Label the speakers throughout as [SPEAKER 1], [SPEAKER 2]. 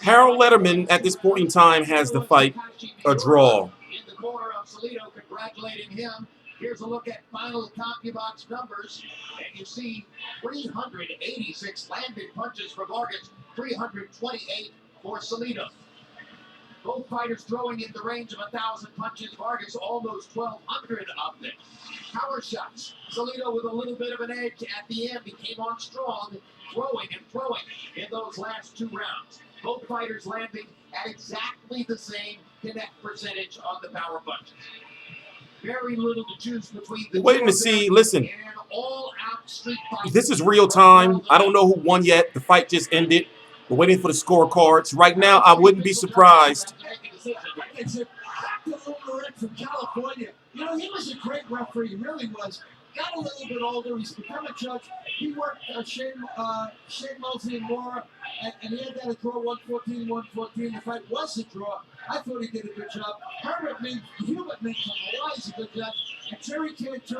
[SPEAKER 1] Harold Letterman at this point in time has the fight a draw.
[SPEAKER 2] In the corner of Salido, congratulating him. Here's a look at final CompuBox numbers, and you see 386 landed punches for Vargas, 328 for Salido. Both fighters throwing in the range of 1,000 punches. Vargas almost 1,200 of them. Power shots. Salido with a little bit of an edge at the end. He came on strong, throwing in those last 2 rounds. Both fighters landing at exactly the same connect percentage on the power punches. Very little to choose between the
[SPEAKER 1] waiting to see. Listen,
[SPEAKER 2] all-out street fight.
[SPEAKER 1] This is real time. I don't know who won yet. The fight just ended. We're waiting for the scorecards. Right now, I wouldn't be surprised.
[SPEAKER 3] It's a from California. You know, he was a great referee. He really was. Got a little bit older. He's become a judge. He worked Shane Mosley and Mora, and he had that a draw 114-114. The fight was a draw. I thought he did a good job. Hubert made from Hawaii is a good judge. And Terry Cantu.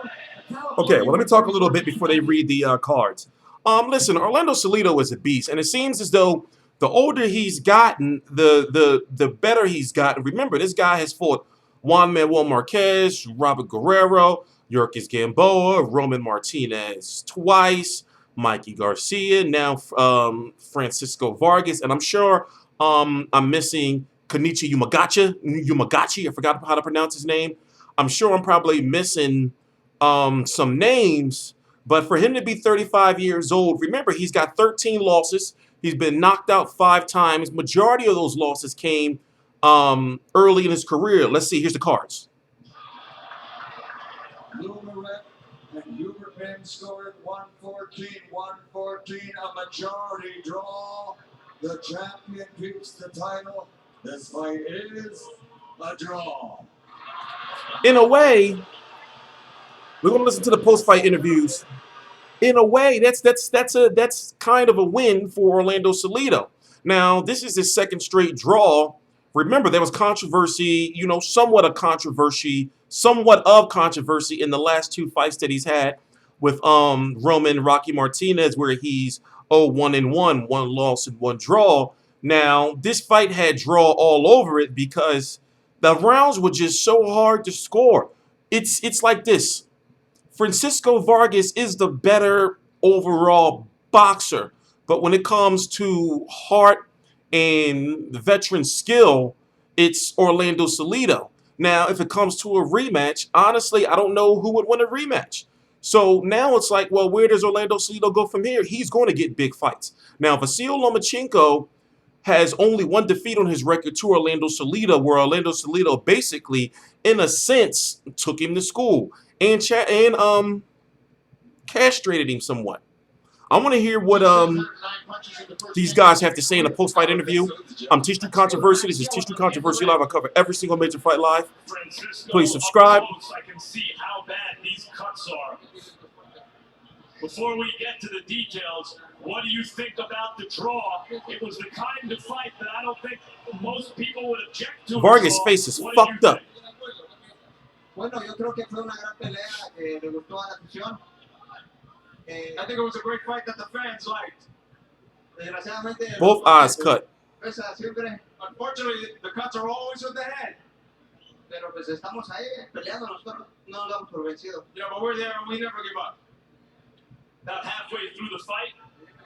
[SPEAKER 1] Okay, well, let me talk a little bit before they read the cards. Listen, Orlando Salido is a beast, and it seems as though the older he's gotten, the better he's gotten. Remember, this guy has fought Juan Manuel Marquez, Robert Guerrero, Yorkis Gamboa, Roman Martinez twice, Mikey Garcia, now Francisco Vargas, and I'm sure I'm missing Kenichi Yumagachi. I forgot how to pronounce his name. I'm sure I'm probably missing some names, but for him to be 35 years old, remember, he's got 13 losses. He's been knocked out 5 times. Majority of those losses came early in his career. Let's see. Here's the cards.
[SPEAKER 4] Lumaret and Hubert Ben scored 114, a majority draw. The champion keeps the title. This fight is a draw.
[SPEAKER 1] In a way, we're going to listen to the post-fight interviews. In a way, that's kind of a win for Orlando Salido. Now, this is his 2nd straight draw. Remember, there was controversy, somewhat of controversy in the last 2 fights that he's had with Roman Rocky Martinez, where he's 1-1, 1 loss and 1 draw. Now, this fight had draw all over it because the rounds were just so hard to score. It's like this. Francisco Vargas is the better overall boxer, but when it comes to heart and the veteran skill, it's Orlando Salido. Now, if it comes to a rematch, honestly, I don't know who would win a rematch. So now it's like, well, where does Orlando Salido go from here? He's going to get big fights. Now, Vasil Lomachenko has only 1 defeat on his record to Orlando Salido, where Orlando Salido basically, in a sense, took him to school and castrated him somewhat. I want to hear what these guys have to say in a post-fight interview. I'm T Street Controversy. This is T Street Controversy Live. I cover every single major fight live. Please subscribe.
[SPEAKER 5] I can see how bad these cuts are. Before we get to the details, what do you think about the draw? It was the kind of fight that I don't think most people would object to.
[SPEAKER 1] Vargas' face is fucked up.
[SPEAKER 3] Bueno, yo creo que fue una gran pelea, le gustó a la afición.
[SPEAKER 5] I think it was a great fight that the fans liked.
[SPEAKER 3] Desgraciadamente,
[SPEAKER 1] both eyes cut.
[SPEAKER 5] Unfortunately, the cuts are always with the head.
[SPEAKER 3] Pero pues estamos ahí peleando, nosotros no nos damos por vencidos.
[SPEAKER 5] Yeah, but we're there and we never give up. About halfway through the fight,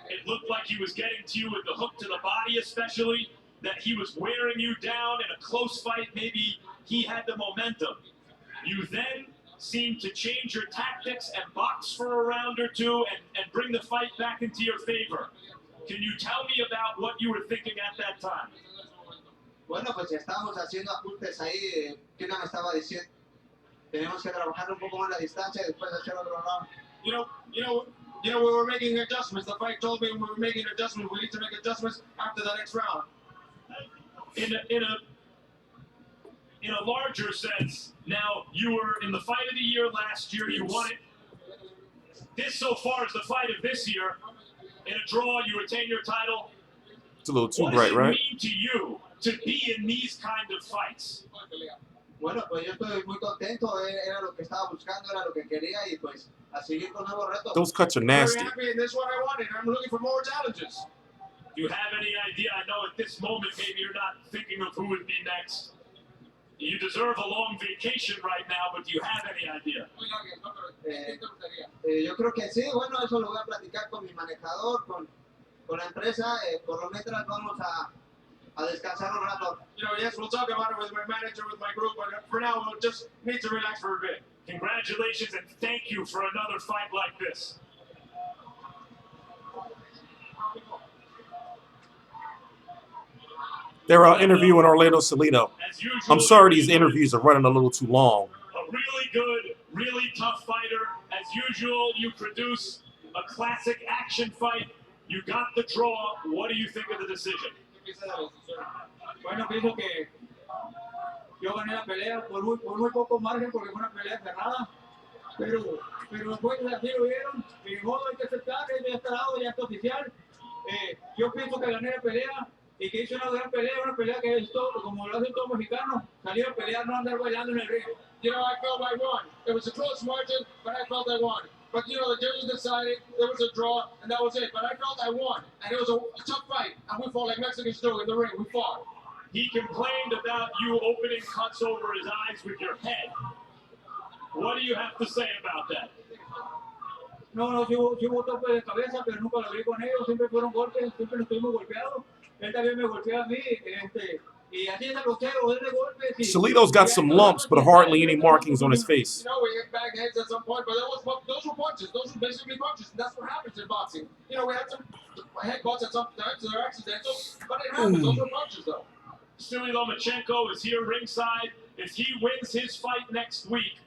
[SPEAKER 5] it looked like he was getting to you with the hook to the body, especially that he was wearing you down in a close fight. Maybe he had the momentum. You then seemed to change your tactics and box for a round or 2 and bring the fight back into your favor. Can you tell me about what you were thinking at that time?
[SPEAKER 3] Bueno, pues estábamos haciendo ajustes ahí. Kina me estaba diciendo, tenemos que trabajar un poco más la distancia y después hacer otro round.
[SPEAKER 5] We were making adjustments. The fight told me we were making adjustments. We need to make adjustments after the next round. In a larger sense, now you were in the fight of the year last year. You won it. This so far is the fight of this year. In a draw, you retain your title.
[SPEAKER 1] It's a little too bright, right?
[SPEAKER 5] What does it mean to you to be in these kind of fights?
[SPEAKER 3] Bueno, pues yo estoy muy contento, era lo que estaba buscando, era lo que quería y pues a seguir con nuevos retos.
[SPEAKER 1] Those cuts are
[SPEAKER 5] Very
[SPEAKER 1] nasty.
[SPEAKER 5] happy, and this is what I wanted. I'm looking for more challenges. Do you have any idea? I know at this moment maybe you're not thinking of who would be next. You deserve a long vacation right now, but do you have any idea?
[SPEAKER 3] Yo creo que sí, bueno, eso lo voy a platicar con mi manejador, con la empresa. Por lo mientras vamos a descansar un rato.
[SPEAKER 5] You know, yes, we'll talk about it with my manager, with my group, but for now we'll just need to relax for a bit. Congratulations and thank you for another fight like this.
[SPEAKER 1] They're interviewing Orlando Salido.
[SPEAKER 5] As usual,
[SPEAKER 1] I'm sorry these interviews are running a little too long.
[SPEAKER 5] A really good, really tough fighter. As usual, you produce a classic action fight. You got the draw. What do you think of the decision?
[SPEAKER 3] Bueno, pienso que yo gané la pelea por muy poco margen porque fue una pelea cerrada, pero después así lo vieron, y de modo hay que aceptar, ya está dado, ya está oficial. Yo pienso que gané la pelea y que hice una gran pelea, una pelea que es todo, como lo hace todo mexicano, salir a pelear, no andar bailando en el ring.
[SPEAKER 5] You know, I felt I won. It was a close margin, but I felt I won. But, you know, the judges decided there was a draw, and that was it. But I felt I won, and it was a tough fight, and we fought like Mexicans do in the ring. We fought. He complained about you opening cuts over his eyes with your head. What do you have to say about that?
[SPEAKER 3] No, sí hubo tope de cabeza, pero nunca lo vi con ellos, siempre fueron golpes, siempre nos estuvimos golpeados. Él también me golpeó a mí, y así es el boxeo, es de golpes.
[SPEAKER 1] Salido's got some lumps, but hardly any markings on his face.
[SPEAKER 5] You know, we hit back heads at some point, but those were punches. Those were basically punches, and that's what happens in boxing. You know, we had some headbutts at some times, they're accidental, but it happens. Those were punches, though. Silly Lomachenko is here ringside. If he wins his fight next week,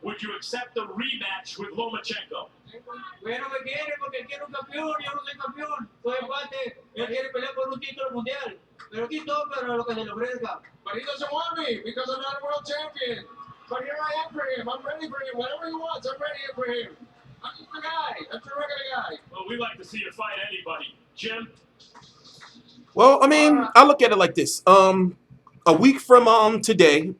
[SPEAKER 5] would you accept a rematch with Lomachenko?
[SPEAKER 3] Bueno, me quiere porque él quiere un campeón, yo no soy campeón, soy empate, él quiere pelear por un título mundial, pero aquí todo para lo que se le ofrezca.
[SPEAKER 5] But he doesn't want me because I'm not a world champion. But here I am for him. I'm ready for him. Whatever he wants, I'm ready for him. I'm just a guy. I'm just a regular guy. Well, we like to see you fight anybody. Jim?
[SPEAKER 1] Well, I mean, I look at it like this. A week from today,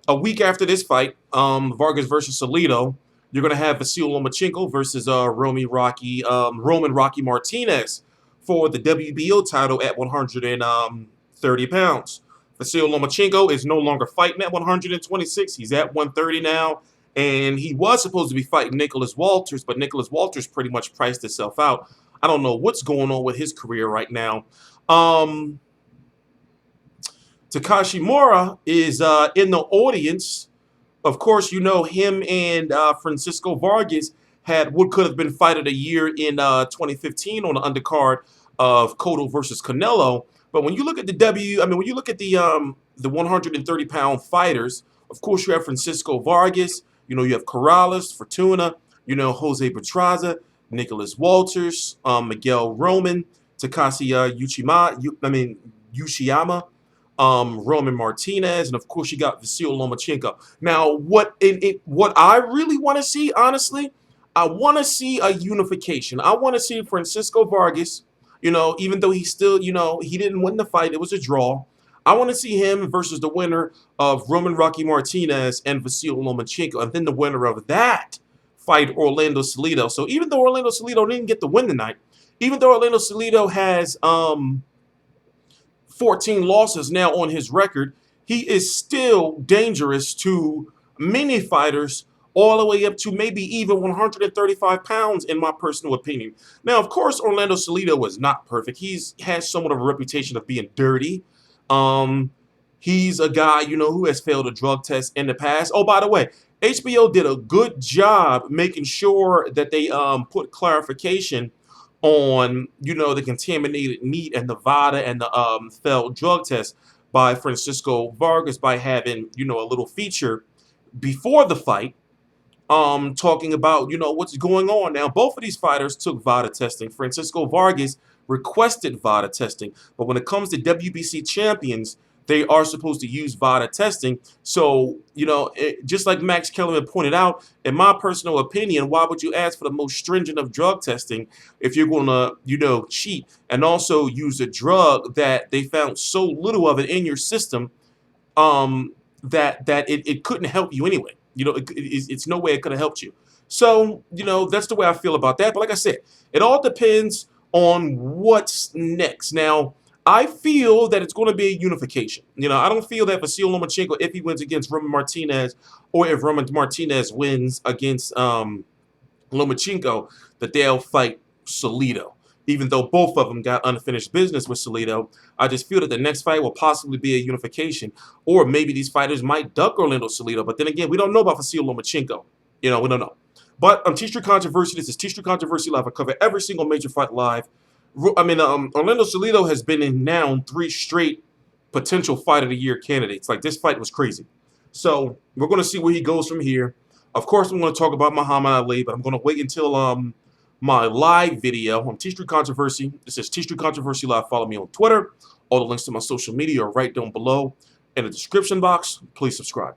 [SPEAKER 1] a week after this fight, Vargas versus Salido, you're going to have Vasil Lomachenko versus Roman Rocky Martinez for the WBO title at 130 pounds. Vasil Lomachenko is no longer fighting at 126. He's at 130 now. And he was supposed to be fighting Nicholas Walters, but Nicholas Walters pretty much priced himself out. I don't know what's going on with his career right now. Takashi Mora is in the audience. Of course, you know him and Francisco Vargas had what could have been fight of the year in 2015 on the undercard of Cotto versus Canelo. But when you look at when you look at the 130-pound fighters, of course you have Francisco Vargas. You know you have Corrales, Fortuna. You know Jose Pedraza, Nicholas Walters, Miguel Roman, Takashi Uchiyama. Roman Martinez, and of course you got Vasil Lomachenko. Now, what I really want to see, honestly, I want to see a unification. I want to see Francisco Vargas, you know, even though he still, you know, he didn't win the fight, it was a draw. I want to see him versus the winner of Roman Rocky Martinez and Vasil Lomachenko, and then the winner of that fight, Orlando Salido. So even though Orlando Salido didn't get the win tonight, even though Orlando Salido has 14 losses now on his record, he is still dangerous to many fighters all the way up to maybe even 135 pounds, in my personal opinion. Now, of course, Orlando Salido was not perfect. He has somewhat of a reputation of being dirty. He's a guy, you know, who has failed a drug test in the past. Oh, by the way, HBO did a good job making sure that they put clarification on, you know, the contaminated meat and the VADA and the failed drug test by Francisco Vargas by having, you know, a little feature before the fight talking about, you know, what's going on. Now, both of these fighters took VADA testing. Francisco Vargas requested VADA testing, but when it comes to WBC champions, they are supposed to use VADA testing. So, you know, just like Max Kellerman pointed out, in my personal opinion, why would you ask for the most stringent of drug testing if you're going to, you know, cheat and also use a drug that they found so little of it in your system? it couldn't help you anyway. It's no way it could have helped you. So, that's the way I feel about that. But like I said, it all depends on what's next. Now, I feel that it's going to be a unification. I don't feel that Vasil Lomachenko, if he wins against Roman Martinez, or if Roman Martinez wins against Lomachenko, that they'll fight Salido. Even though both of them got unfinished business with Salido, I just feel that the next fight will possibly be a unification, or maybe these fighters might duck Orlando Salido. But then again, we don't know about Vasil Lomachenko. We don't know. But T-Street Controversy. This is T-Street Controversy Live. I cover every single major fight live. Orlando Salido has been in now 3 straight potential Fight of the Year candidates. Like, this fight was crazy. So we're going to see where he goes from here. Of course, I'm going to talk about Muhammad Ali, but I'm going to wait until my live video on T-Street Controversy. This is T-Street Controversy Live. Follow me on Twitter. All the links to my social media are right down below in the description box. Please subscribe.